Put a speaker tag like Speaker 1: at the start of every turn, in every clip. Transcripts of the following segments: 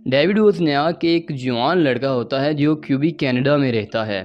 Speaker 1: David ووزنیاک ایک جوان لڑکا ہوتا ہے جو کیوبی کینیڈا میں رہتا ہے،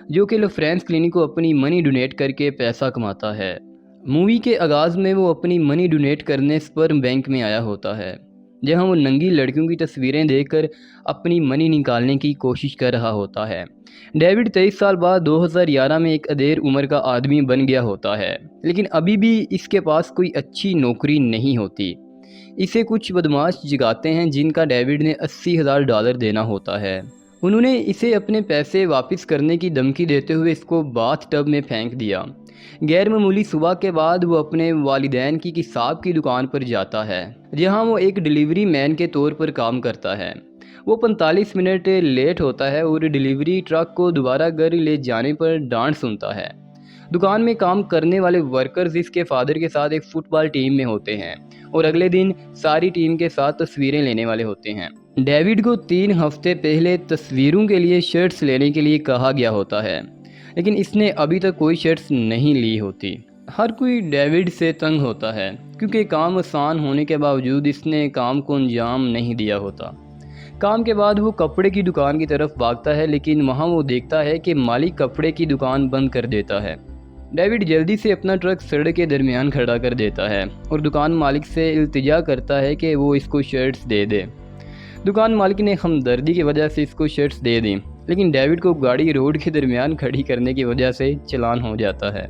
Speaker 1: جو کہ لفرینس کلینک کو اپنی منی ڈونیٹ کر کے پیسہ کماتا ہے۔ مووی کے آغاز میں وہ اپنی منی ڈونیٹ کرنے سپرم بینک میں آیا ہوتا ہے، جہاں وہ ننگی لڑکیوں کی تصویریں دیکھ کر اپنی منی نکالنے کی کوشش کر رہا ہوتا ہے۔ ڈیوڈ 23 سال بعد 2011 میں ایک ادھیر عمر کا آدمی بن گیا ہوتا ہے، لیکن ابھی بھی اس کے پاس کوئی اچھی نوکری نہیں ہوتی۔ اسے کچھ بدماش جگاتے ہیں جن کا ڈیوڈ نے $80,000 دینا ہوتا ہے۔ انہوں نے اسے اپنے پیسے واپس کرنے کی دھمکی دیتے ہوئے اس کو باتھ ٹب میں پھینک دیا۔ غیر معمولی صبح کے بعد وہ اپنے والدین کی قصاب کی دکان پر جاتا ہے، جہاں وہ ایک ڈیلیوری مین کے طور پر کام کرتا ہے۔ وہ 45 منٹ لیٹ ہوتا ہے اور ڈیلیوری ٹرک کو دوبارہ گھر لے جانے پر ڈانٹ سنتا ہے۔ دکان میں کام کرنے والے ورکرز اس کے فادر کے ساتھ ایک فٹ بال ٹیم میں ہوتے ہیں اور اگلے دن ساری ٹیم کے ساتھ تصویریں لینے والے ہوتے ہیں۔ ڈیوڈ کو 3 ہفتے پہلے تصویروں کے لیے شرٹس لینے کے لیے کہا گیا ہوتا ہے، لیکن اس نے ابھی تک کوئی شرٹس نہیں لی ہوتی۔ ہر کوئی ڈیوڈ سے تنگ ہوتا ہے کیونکہ کام آسان ہونے کے باوجود اس نے کام کو انجام نہیں دیا ہوتا۔ کام کے بعد وہ کپڑے کی دکان کی طرف بھاگتا ہے، لیکن وہاں وہ دیکھتا ہے کہ مالک کپڑے کی دکان بند کر دیتا ہے۔ ڈیوڈ جلدی سے اپنا ٹرک سڑک کے درمیان کھڑا کر دیتا ہے اور دکان مالک سے التجا کرتا ہے کہ وہ اس کو شرٹس دے دے۔ دکان مالک نے ہمدردی کی وجہ سے اس کو شرٹس دے دیں، لیکن ڈیوڈ کو گاڑی روڈ کے درمیان کھڑی کرنے کی وجہ سے چلان ہو جاتا ہے۔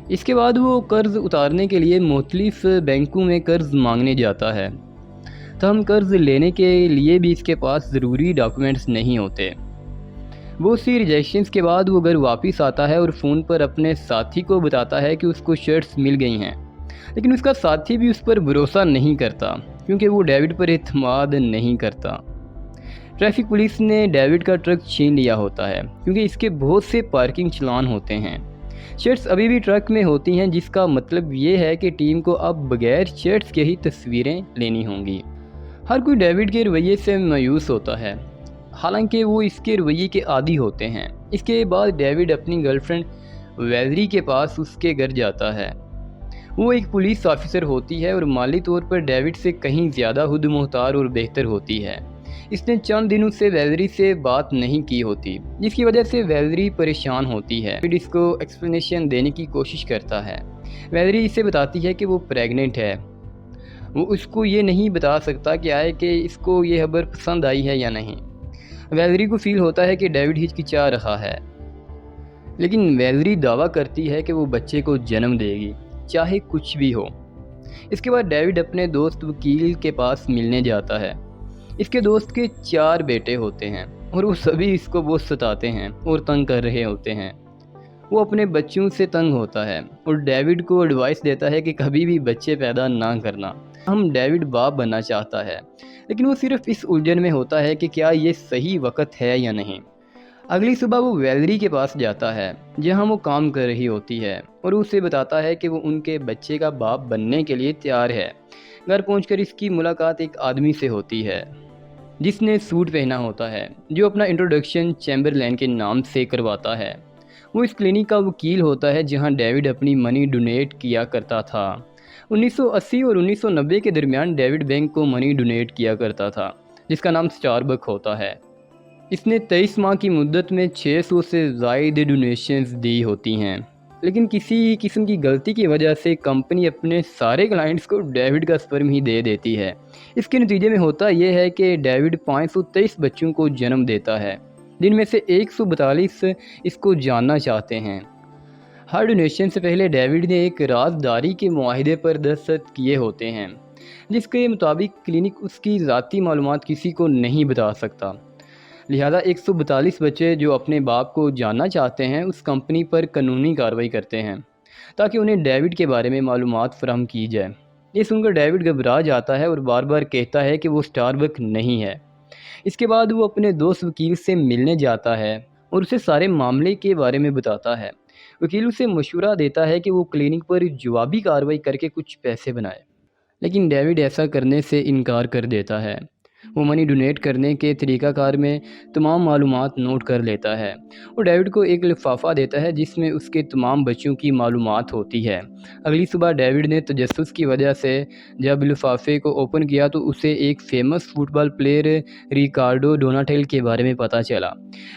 Speaker 1: اس کے بعد وہ قرض اتارنے کے لیے مختلف بینکوں میں قرض مانگنے جاتا ہے، تاہم قرض لینے کے لیے بھی اس کے پاس ضروری ڈاکومنٹس نہیں ہوتے۔ بہت سی ریجیکشنز کے بعد وہ گھر واپس آتا ہے اور فون پر اپنے ساتھی کو بتاتا ہے کہ اس کو شرٹس مل گئی ہیں، لیکن اس کا ساتھی بھی اس پر بھروسہ نہیں کرتا کیونکہ وہ ڈیوڈ پر اعتماد نہیں کرتا۔ ٹریفک پولیس نے ڈیوڈ کا ٹرک چھین لیا ہوتا ہے کیونکہ اس کے بہت سے پارکنگ چلان ہوتے ہیں۔ شرٹس ابھی بھی ٹرک میں ہوتی ہیں، جس کا مطلب یہ ہے کہ ٹیم کو اب بغیر شرٹس کے ہی تصویریں لینی ہوں گی۔ ہر کوئی ڈیوڈ کے رویے سے مایوس ہوتا ہے، حالانکہ وہ اس کے رویے کے عادی ہوتے ہیں۔ اس کے بعد ڈیوڈ اپنی گرل فرینڈ ویلری کے پاس اس کے گھر جاتا ہے۔ وہ ایک پولیس آفیسر ہوتی ہے اور مالی طور پر ڈیوڈ سے کہیں زیادہ خود مختار اور بہتر ہوتی ہے۔ اس نے چند دنوں سے ویلری سے بات نہیں کی ہوتی، جس کی وجہ سے ویلری پریشان ہوتی ہے۔ ڈیوڈ اس کو ایکسپلینیشن دینے کی کوشش کرتا ہے۔ ویلری اسے بتاتی ہے کہ وہ پریگننٹ ہے۔ وہ اس کو یہ نہیں بتا سکتا کہ اس کو یہ خبر پسند آئی ہے یا نہیں۔ ویلری کو فیل ہوتا ہے کہ ڈیوڈ ہچکچا رہا ہے، لیکن ویلری دعویٰ کرتی ہے کہ وہ بچے کو جنم دے گی، چاہے کچھ بھی ہو۔ اس کے بعد ڈیوڈ اپنے دوست وکیل کے پاس ملنے جاتا ہے۔ اس کے دوست کے 4 بیٹے ہوتے ہیں اور وہ سبھی اس کو بہت ستاتے ہیں اور تنگ کر رہے ہوتے ہیں۔ وہ اپنے بچوں سے تنگ ہوتا ہے اور ڈیوڈ کو ایڈوائس دیتا ہے کہ کبھی بھی بچے پیدا نہ کرنا۔ ڈیوڈ باپ بننا چاہتا ہے، لیکن وہ صرف اس الجھن میں ہوتا ہے کہ کیا یہ صحیح وقت ہے یا نہیں۔ اگلی صبح وہ ویلری کے پاس جاتا ہے جہاں وہ کام کر رہی ہوتی ہے اور اسے بتاتا ہے کہ وہ ان کے بچے کا باپ بننے کے لیے تیار ہے۔ گھر پہنچ کر اس کی ملاقات ایک آدمی سے ہوتی ہے جس نے سوٹ پہنا ہوتا ہے، جو اپنا انٹروڈکشن چیمبرلین کے نام سے کرواتا ہے۔ وہ اس کلینک کا وکیل ہوتا ہے جہاں ڈیوڈ اپنی منی ڈونیٹ کیا کرتا تھا۔ 1980 اور 1990 کے درمیان ڈیوڈ بینک کو منی ڈونیٹ کیا کرتا تھا، جس کا نام سٹار بک ہوتا ہے۔ اس نے 23 ماہ کی مدت میں 600 سے زائد ڈونیشنز دی ہوتی ہیں، لیکن کسی قسم کی غلطی کی وجہ سے کمپنی اپنے سارے کلائنٹس کو ڈیوڈ کا سپرم ہی دے دیتی ہے۔ اس کے نتیجے میں ہوتا یہ ہے کہ ڈیوڈ 523 بچوں کو جنم دیتا ہے، جن میں سے 142 اس کو جاننا چاہتے ہیں۔ ہر ڈونیشن سے پہلے ڈیوڈ نے ایک رازداری کے معاہدے پر دستخط کیے ہوتے ہیں، جس کے مطابق کلینک اس کی ذاتی معلومات کسی کو نہیں بتا سکتا۔ لہذا 142 بچے جو اپنے باپ کو جاننا چاہتے ہیں اس کمپنی پر قانونی کارروائی کرتے ہیں تاکہ انہیں ڈیوڈ کے بارے میں معلومات فراہم کی جائے۔ یہ سن کر ڈیوڈ گھبرا جاتا ہے اور بار بار کہتا ہے کہ وہ سٹار بک نہیں ہے۔ اس کے بعد وہ اپنے دوست وکیل سے ملنے جاتا ہے اور اسے سارے معاملے کے بارے میں بتاتا ہے۔ وکیل اسے مشورہ دیتا ہے کہ وہ کلینک پر جوابی کارروائی کر کے کچھ پیسے بنائے، لیکن ڈیوڈ ایسا کرنے سے انکار کر دیتا ہے۔ وہ منی ڈونیٹ کرنے کے طریقہ کار میں تمام معلومات نوٹ کر لیتا ہے۔ وہ ڈیوڈ کو ایک لفافہ دیتا ہے جس میں اس کے تمام بچوں کی معلومات ہوتی ہے۔ اگلی صبح ڈیوڈ نے تجسس کی وجہ سے جب لفافے کو اوپن کیا تو اسے ایک فیمس فٹ بال پلیئر ریکارڈو ڈوناٹیل کے بارے میں پتہ چلا۔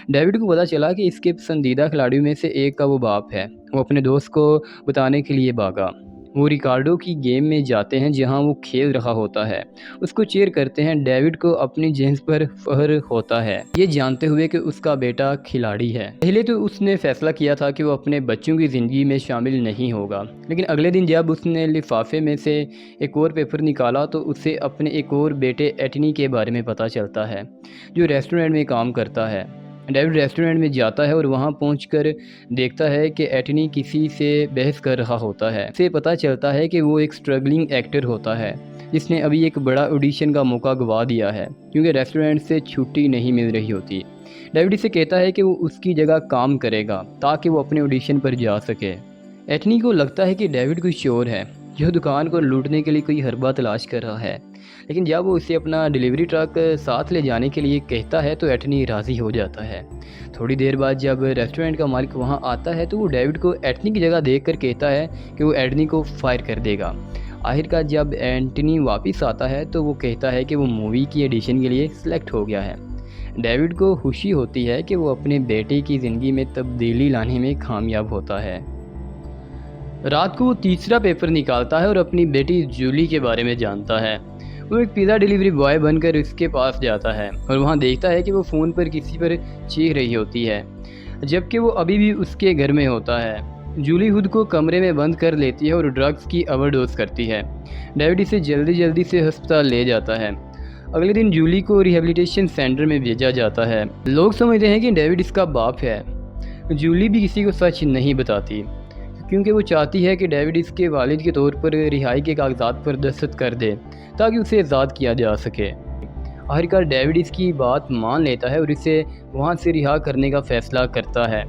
Speaker 1: ڈیوڈ کو پتہ چلا کہ اس کے پسندیدہ کھلاڑیوں میں سے ایک کا وہ باپ ہے۔ وہ اپنے دوست کو بتانے کے لیے بھاگا۔ وہ ریکارڈو کی گیم میں جاتے ہیں جہاں وہ کھیل رہا ہوتا ہے، اس کو چیئر کرتے ہیں۔ ڈیوڈ کو اپنی جنس پر فخر ہوتا ہے، یہ جانتے ہوئے کہ اس کا بیٹا کھلاڑی ہے۔ پہلے تو اس نے فیصلہ کیا تھا کہ وہ اپنے بچوں کی زندگی میں شامل نہیں ہوگا، لیکن اگلے دن جب اس نے لفافے میں سے ایک اور پیپر نکالا تو اسے اپنے ایک اور بیٹے ایٹنی کے بارے میں پتہ چلتا ہے، جو ریسٹورنٹ میں کام کرتا ہے۔ ڈیوڈ ریسٹورنٹ میں جاتا ہے اور وہاں پہنچ کر دیکھتا ہے کہ ایٹنی کسی سے بحث کر رہا ہوتا ہے۔ اسے پتہ چلتا ہے کہ وہ ایک سٹرگلنگ ایکٹر ہوتا ہے جس نے ابھی ایک بڑا آڈیشن کا موقع گوا دیا ہے کیونکہ ریسٹورنٹ سے چھٹی نہیں مل رہی ہوتی۔ ڈیوڈ اسے کہتا ہے کہ وہ اس کی جگہ کام کرے گا تاکہ وہ اپنے آڈیشن پر جا سکے۔ ایٹنی کو لگتا ہے کہ ڈیوڈ کوئی چور ہے جو دکان کو لوٹنے کے لیے کوئی حربہ تلاش کر رہا ہے، لیکن جب وہ اسے اپنا ڈیلیوری ٹرک ساتھ لے جانے کے لیے کہتا ہے تو ایٹنی راضی ہو جاتا ہے۔ تھوڑی دیر بعد جب ریسٹورنٹ کا مالک وہاں آتا ہے تو وہ ڈیوڈ کو ایٹنی کی جگہ دیکھ کر کہتا ہے کہ وہ ایٹنی کو فائر کر دے گا۔ آخرکار جب ایٹنی واپس آتا ہے تو وہ کہتا ہے کہ وہ مووی کی ایڈیشن کے لیے سلیکٹ ہو گیا ہے۔ ڈیوڈ کو خوشی ہوتی ہے کہ وہ اپنے بیٹے کی زندگی میں تبدیلی لانے میں کامیاب ہوتا ہے۔ رات کو وہ تیسرا پیپر نکالتا ہے اور اپنی بیٹی جولی کے بارے میں جانتا ہے۔ وہ ایک پیزا ڈیلیوری بوائے بن کر اس کے پاس جاتا ہے اور وہاں دیکھتا ہے کہ وہ فون پر کسی پر چیخ رہی ہوتی ہے جبکہ وہ ابھی بھی اس کے گھر میں ہوتا ہے۔ جولی خود کو کمرے میں بند کر لیتی ہے اور ڈرگز کی اوور ڈوز کرتی ہے۔ ڈیوڈ اسے جلدی سے ہسپتال لے جاتا ہے۔ اگلے دن جولی کو ریہیبلیٹیشن سینٹر میں بھیجا جاتا ہے۔ لوگ سمجھتے ہیں کہ ڈیوڈ اس کا باپ ہے۔ جولی بھی کسی کو سچ نہیں بتاتی کیونکہ وہ چاہتی ہے کہ ڈیوڈ اس کے والد کے طور پر رہائی کے کاغذات پر دستخط کر دے تاکہ اسے آزاد کیا جا سکے۔ آخرکار ڈیوڈ اس کی بات مان لیتا ہے اور اسے وہاں سے رہا کرنے کا فیصلہ کرتا ہے۔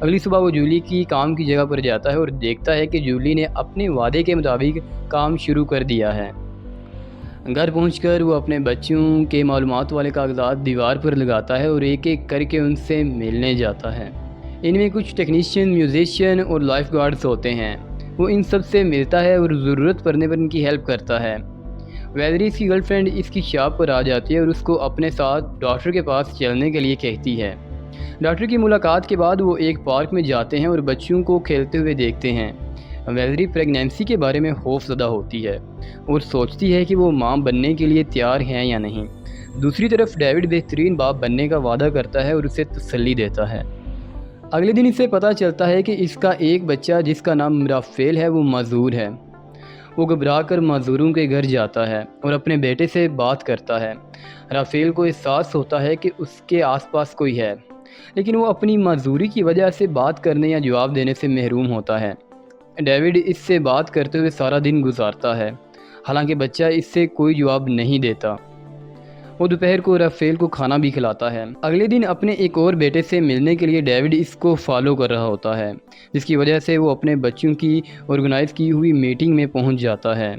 Speaker 1: اگلی صبح وہ جولی کی کام کی جگہ پر جاتا ہے اور دیکھتا ہے کہ جولی نے اپنے وعدے کے مطابق کام شروع کر دیا ہے۔ گھر پہنچ کر وہ اپنے بچوں کے معلومات والے کاغذات دیوار پر لگاتا ہے اور ایک ایک کر کے ان سے ملنے جاتا ہے۔ ان میں کچھ ٹیکنیشین، میوزیشین اور لائف گارڈز ہوتے ہیں۔ وہ ان سب سے ملتا ہے اور ضرورت پڑنے پر ان کی ہیلپ کرتا ہے۔ ویلری اس کی گرل فرینڈ اس کی شاپ پر آ جاتی ہے اور اس کو اپنے ساتھ ڈاکٹر کے پاس چلنے کے لیے کہتی ہے۔ ڈاکٹر کی ملاقات کے بعد وہ ایک پارک میں جاتے ہیں اور بچوں کو کھیلتے ہوئے دیکھتے ہیں۔ ویلری پریگنینسی کے بارے میں خوف زدہ ہوتی ہے اور سوچتی ہے کہ وہ ماں بننے کے لیے تیار ہیں یا نہیں۔ دوسری طرف ڈیوڈ بہترین باپ بننے کا وعدہ کرتا ہے اور اسے تسلی دیتا ہے۔ اگلے دن اسے پتہ چلتا ہے کہ اس کا ایک بچہ جس کا نام رافیل ہے وہ معذور ہے۔ وہ گھبرا کر معذوروں کے گھر جاتا ہے اور اپنے بیٹے سے بات کرتا ہے۔ رافیل کو احساس ہوتا ہے کہ اس کے آس پاس کوئی ہے، لیکن وہ اپنی معذوری کی وجہ سے بات کرنے یا جواب دینے سے محروم ہوتا ہے۔ ڈیوڈ اس سے بات کرتے ہوئے سارا دن گزارتا ہے، حالانکہ بچہ اس سے کوئی جواب نہیں دیتا۔ وہ دوپہر کو رافیل کو کھانا بھی کھلاتا ہے۔ اگلے دن اپنے ایک اور بیٹے سے ملنے کے لیے ڈیوڈ اس کو فالو کر رہا ہوتا ہے، جس کی وجہ سے وہ اپنے بچوں کی آرگنائز کی ہوئی میٹنگ میں پہنچ جاتا ہے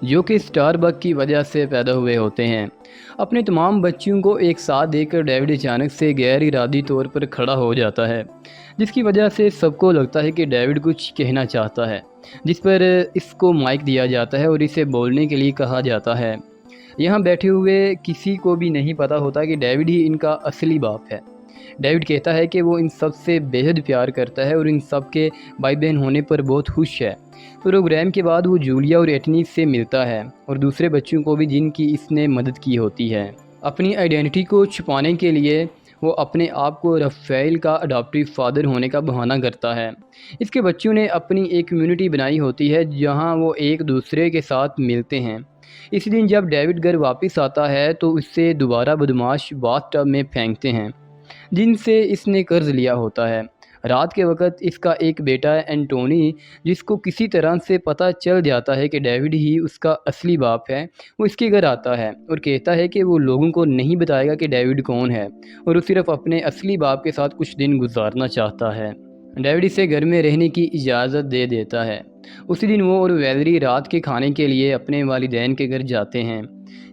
Speaker 1: جو کہ سٹار بگ کی وجہ سے پیدا ہوئے ہوتے ہیں۔ اپنے تمام بچوں کو ایک ساتھ دیکھ کر ڈیوڈ اچانک سے غیر ارادی طور پر کھڑا ہو جاتا ہے، جس کی وجہ سے سب کو لگتا ہے کہ ڈیوڈ کچھ کہنا چاہتا ہے، جس پر اس کو مائک دیا جاتا ہے اور اسے بولنے کے لیے کہا جاتا ہے۔ یہاں بیٹھے ہوئے کسی کو بھی نہیں پتہ ہوتا کہ ڈیوڈ ہی ان کا اصلی باپ ہے۔ ڈیوڈ کہتا ہے کہ وہ ان سب سے بے حد پیار کرتا ہے اور ان سب کے بھائی بہن ہونے پر بہت خوش ہے۔ پروگرام کے بعد وہ جولیا اور ایٹنی سے ملتا ہے اور دوسرے بچوں کو بھی جن کی اس نے مدد کی ہوتی ہے۔ اپنی آئیڈینٹی کو چھپانے کے لیے وہ اپنے آپ کو رافیل کا اڈاپٹیو فادر ہونے کا بہانہ کرتا ہے۔ اس کے بچوں نے اپنی ایک کمیونٹی بنائی ہوتی ہے جہاں وہ ایک دوسرے کے ساتھ ملتے ہیں۔ اس دن جب ڈیوڈ گھر واپس آتا ہے تو اس سے دوبارہ بدماش باتھ ٹب میں پھینکتے ہیں جن سے اس نے قرض لیا ہوتا ہے۔ رات کے وقت اس کا ایک بیٹا ہے اینٹونی، جس کو کسی طرح سے پتہ چل جاتا ہے کہ ڈیوڈ ہی اس کا اصلی باپ ہے، وہ اس کے گھر آتا ہے اور کہتا ہے کہ وہ لوگوں کو نہیں بتائے گا کہ ڈیوڈ کون ہے اور وہ صرف اپنے اصلی باپ کے ساتھ کچھ دن گزارنا چاہتا ہے۔ ڈیوڈ اسے گھر میں رہنے کی اجازت دے دیتا ہے۔ اسی دن وہ اور ویلری رات کے کھانے کے لیے اپنے والدین کے گھر جاتے ہیں۔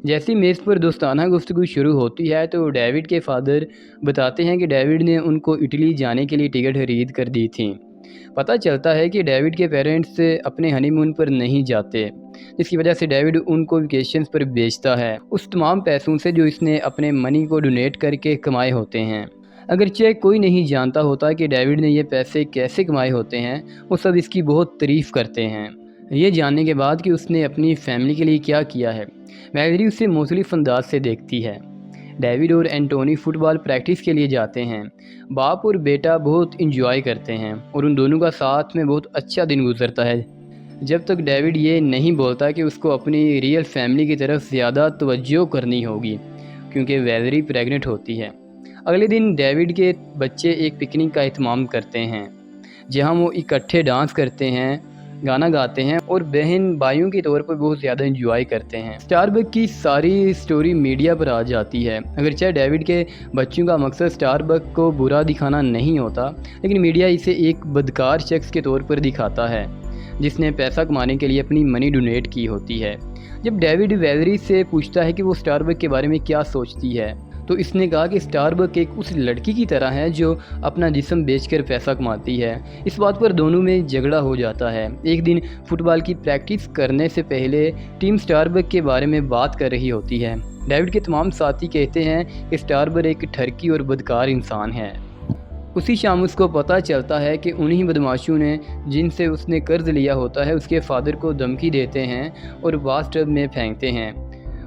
Speaker 1: جیسی میز پر دوستانہ گفتگو شروع ہوتی ہے تو ڈیوڈ کے فادر بتاتے ہیں کہ ڈیوڈ نے ان کو اٹلی جانے کے لیے ٹکٹ خرید کر دی تھیں۔ پتہ چلتا ہے کہ ڈیوڈ کے پیرنٹس اپنے ہنی مون پر نہیں جاتے، جس کی وجہ سے ڈیوڈ ان کو ویکیشنز پر بھیجتا ہے، اس تمام پیسوں سے جو اس نے اپنے منی کو ڈونیٹ کر کے کمائے ہوتے ہیں۔ اگرچہ کوئی نہیں جانتا ہوتا کہ ڈیوڈ نے یہ پیسے کیسے کمائے ہوتے ہیں، وہ سب اس کی بہت تعریف کرتے ہیں۔ یہ جاننے کے بعد کہ اس نے اپنی فیملی کے لیے کیا کیا ہے، ویلری اسے مختلف انداز سے دیکھتی ہے۔ ڈیوڈ اور اینٹونی فٹ بال پریکٹس کے لیے جاتے ہیں، باپ اور بیٹا بہت انجوائے کرتے ہیں اور ان دونوں کا ساتھ میں بہت اچھا دن گزرتا ہے، جب تک ڈیوڈ یہ نہیں بولتا کہ اس کو اپنی ریئل فیملی کی طرف زیادہ توجہ کرنی ہوگی کیونکہ ویلری پریگننٹ ہوتی ہے۔ اگلے دن ڈیوڈ کے بچے ایک پکنک کا اہتمام کرتے ہیں جہاں وہ اکٹھے ڈانس کرتے ہیں، گانا گاتے ہیں اور بہن بھائیوں کے طور پر بہت زیادہ انجوائے کرتے ہیں۔ اسٹار بک کی ساری سٹوری میڈیا پر آ جاتی ہے۔ اگرچہ ڈیوڈ کے بچوں کا مقصد اسٹار بک کو برا دکھانا نہیں ہوتا، لیکن میڈیا اسے ایک بدکار شخص کے طور پر دکھاتا ہے جس نے پیسہ کمانے کے لیے اپنی منی ڈونیٹ کی ہوتی ہے۔ جب ڈیوڈ ویلری سے پوچھتا ہے کہ وہ اسٹار بک کے بارے میں کیا سوچتی ہے تو اس نے کہا کہ اسٹار بک ایک اس لڑکی کی طرح ہے جو اپنا جسم بیچ کر پیسہ کماتی ہے۔ اس بات پر دونوں میں جھگڑا ہو جاتا ہے۔ ایک دن فٹ بال کی پریکٹس کرنے سے پہلے ٹیم اسٹار بک کے بارے میں بات کر رہی ہوتی ہے۔ ڈیوڈ کے تمام ساتھی کہتے ہیں کہ اسٹار بک ایک ٹھرکی اور بدکار انسان ہے۔ اسی شام اس کو پتہ چلتا ہے کہ انہی بدماشوں نے جن سے اس نے قرض لیا ہوتا ہے اس کے فادر کو دھمکی دیتے ہیں اور باس ٹب میں پھینکتے ہیں،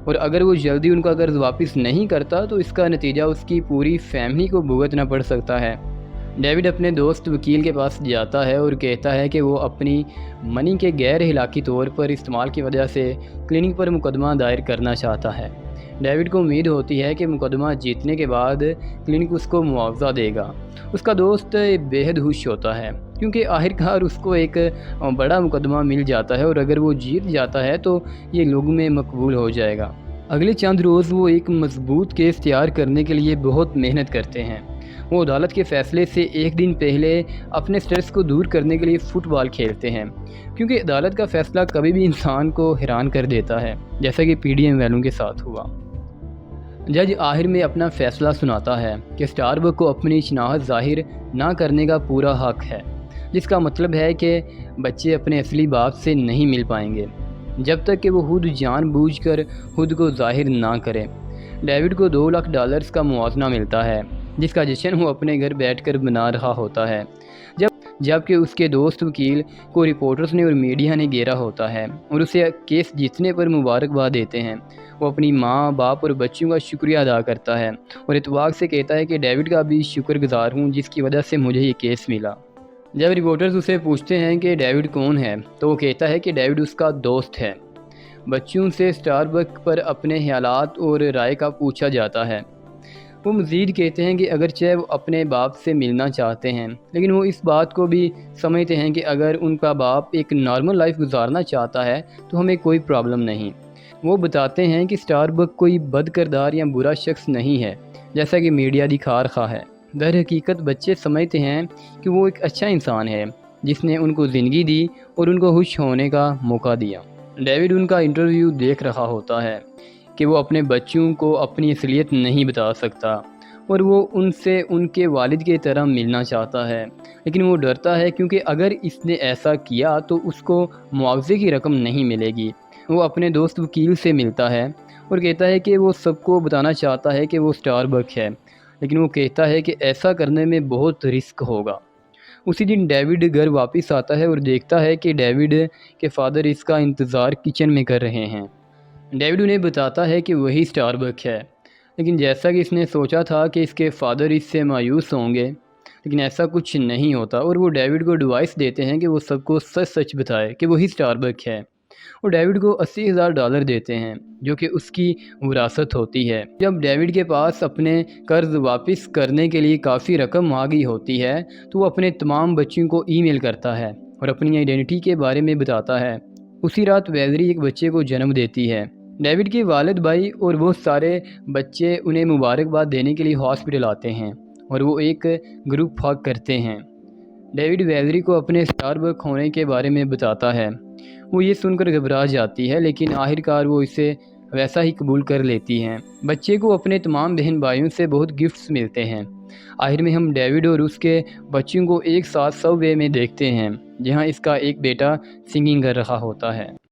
Speaker 1: اور اگر وہ جلدی ان کا قرض واپس نہیں کرتا تو اس کا نتیجہ اس کی پوری فیملی کو بھگتنا پڑ سکتا ہے۔ ڈیوڈ اپنے دوست وکیل کے پاس جاتا ہے اور کہتا ہے کہ وہ اپنی منی کے غیر اخلاقی طور پر استعمال کی وجہ سے کلینک پر مقدمہ دائر کرنا چاہتا ہے۔ ڈیوڈ کو امید ہوتی ہے کہ مقدمہ جیتنے کے بعد کلینک اس کو معاوضہ دے گا۔ اس کا دوست بے حد خوش ہوتا ہے کیونکہ آخرکار اس کو ایک بڑا مقدمہ مل جاتا ہے اور اگر وہ جیت جاتا ہے تو یہ لوگوں میں مقبول ہو جائے گا۔ اگلے چند روز وہ ایک مضبوط کیس تیار کرنے کے لیے بہت محنت کرتے ہیں۔ وہ عدالت کے فیصلے سے ایک دن پہلے اپنے سٹریس کو دور کرنے کے لیے فٹ بال کھیلتے ہیں، کیونکہ عدالت کا فیصلہ کبھی بھی انسان کو حیران کر دیتا ہے، جیسا کہ پی ڈی ایم والوں کے ساتھ ہوا۔ جج آخر میں اپنا فیصلہ سناتا ہے کہ اسٹار بک کو اپنی شناخت ظاہر نہ کرنے کا پورا حق ہے، جس کا مطلب ہے کہ بچے اپنے اصلی باپ سے نہیں مل پائیں گے جب تک کہ وہ خود جان بوجھ کر خود کو ظاہر نہ کرے۔ ڈیوڈ کو $2 لاکھ کا موازنہ ملتا ہے جس کا جشن وہ اپنے گھر بیٹھ کر بنا رہا ہوتا ہے، جبکہ اس کے دوست وکیل کو رپورٹرز نے اور میڈیا نے گھیرا ہوتا ہے اور اسے کیس جیتنے پر مبارکباد دیتے ہیں۔ وہ اپنی ماں، باپ اور بچوں کا شکریہ ادا کرتا ہے اور اتفاق سے کہتا ہے کہ ڈیوڈ کا بھی شکر گزار ہوں جس کی وجہ سے مجھے یہ کیس ملا۔ جب رپورٹرز اسے پوچھتے ہیں کہ ڈیوڈ کون ہے تو وہ کہتا ہے کہ ڈیوڈ اس کا دوست ہے۔ بچوں سے اسٹار بک پر اپنے خیالات اور رائے کا پوچھا جاتا ہے۔ وہ مزید کہتے ہیں کہ اگرچہ وہ اپنے باپ سے ملنا چاہتے ہیں لیکن وہ اس بات کو بھی سمجھتے ہیں کہ اگر ان کا باپ ایک نارمل لائف گزارنا چاہتا ہے تو ہمیں کوئی پرابلم نہیں۔ وہ بتاتے ہیں کہ اسٹار بک کوئی بد کردار یا برا شخص نہیں ہے جیسا کہ میڈیا دکھا رہا ہے۔ در حقیقت بچے سمجھتے ہیں کہ وہ ایک اچھا انسان ہے جس نے ان کو زندگی دی اور ان کو خوش ہونے کا موقع دیا۔ ڈیوڈ ان کا انٹرویو دیکھ رہا ہوتا ہے کہ وہ اپنے بچوں کو اپنی اصلیت نہیں بتا سکتا اور وہ ان سے ان کے والد کی طرح ملنا چاہتا ہے، لیکن وہ ڈرتا ہے کیونکہ اگر اس نے ایسا کیا تو اس کو معاوضے کی رقم نہیں ملے گی۔ وہ اپنے دوست وکیل سے ملتا ہے اور کہتا ہے کہ وہ سب کو بتانا چاہتا ہے کہ وہ اسٹار بک ہے، لیکن وہ کہتا ہے کہ ایسا کرنے میں بہت رسک ہوگا۔ اسی دن ڈیوڈ گھر واپس آتا ہے اور دیکھتا ہے کہ ڈیوڈ کے فادر اس کا انتظار کچن میں کر رہے ہیں۔ ڈیوڈ انہیں بتاتا ہے کہ وہی اسٹار بک ہے، لیکن جیسا کہ اس نے سوچا تھا کہ اس کے فادر اس سے مایوس ہوں گے، لیکن ایسا کچھ نہیں ہوتا اور وہ ڈیوڈ کو ایڈوائس دیتے ہیں کہ وہ سب کو سچ سچ بتائے کہ وہی اسٹار بک ہے، اور ڈیوڈ کو $80,000 دیتے ہیں جو کہ اس کی وراثت ہوتی ہے۔ جب ڈیوڈ کے پاس اپنے قرض واپس کرنے کے لیے کافی رقم آ گئی ہوتی ہے تو وہ اپنے تمام بچوں کو ای میل کرتا ہے اور اپنی آئیڈینٹی کے بارے میں بتاتا ہے۔ اسی رات ویلری ایک بچے کو جنم دیتی ہے۔ ڈیوڈ کے والد بھائی اور بہت سارے بچے انہیں مبارکباد دینے کے لیے ہاسپٹل آتے ہیں اور وہ ایک گروپ ہگ کرتے ہیں۔ ڈیوڈ ویلری کو اپنے اسٹار بک ہونے کے بارے میں بتاتا ہے۔ وہ یہ سن کر گھبرا جاتی ہے لیکن آخرکار وہ اسے ویسا ہی قبول کر لیتی ہیں۔ بچے کو اپنے تمام بہن بھائیوں سے بہت گفٹس ملتے ہیں۔ آخر میں ہم ڈیوڈ اور اس کے بچوں کو ایک ساتھ سب وے میں دیکھتے ہیں، جہاں اس کا ایک بیٹا سنگنگ کر رہا ہوتا ہے۔